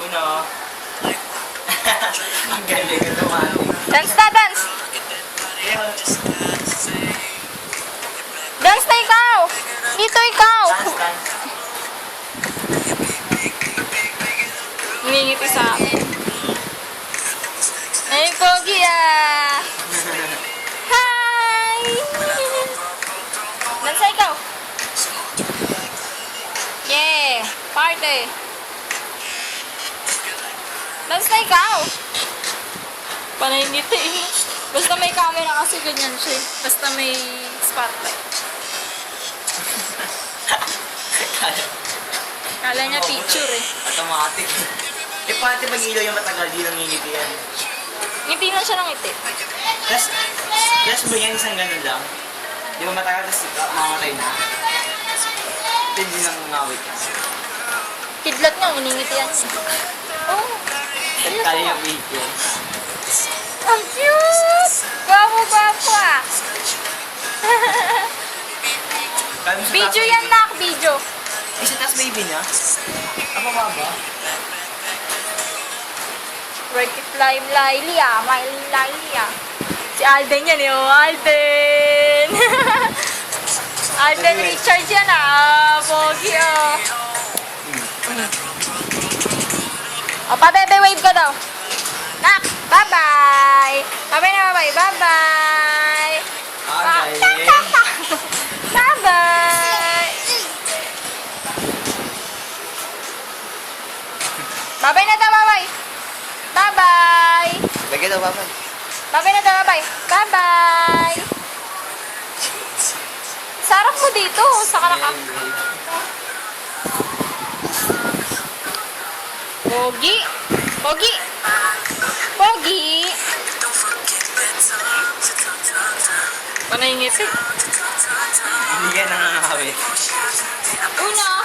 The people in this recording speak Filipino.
Uno. Ang galing ito, man. Dance na, dance! Dance na ikaw! Dito ikaw! Dance, dance. Ngingiti sa akin. Ay, pogi ah! Hi! Dance na ikaw! Yeah! Party! Dance na ikaw! Panangiti eh. Basta may camera kasi ganyan siya. Basta may spotlight. Kala niya picture eh. Automatic. Eh, pati pag ilaw yung matagal, di nangingiti yan. Ngiti na siya ng ngiti. Just ba yan isang ganun lang? Di ba matagal, tapos mamatay na? Ito hindi nang ngawit. Kidlat niya, iningiti yan. Oh, Kaya yung video. ang cute! Gwapo-gwapo ah! Video yan nak, video. Isa taas baby niya? Apa ba ba? Work it live, Laili ah. Laili ah. Si Alden yan eh, oh. Alden! Alden Richard yan ah. Pogi oh. O, pa-bebe wave ka daw. Nak, bye-bye. Bye-bye na, bye-bye. Bye-bye. Ah, galing. Bye-bye. Bye-bye na daw, bye-bye. Bye-bye. Bagay daw, papa. Bye-bye na daw, bye-bye. Bye-bye. Sarap mo dito. Sa kanaka. Pogi. Pogi. Pogi. Panay ngiti. Hindi yan nangangawit. Una.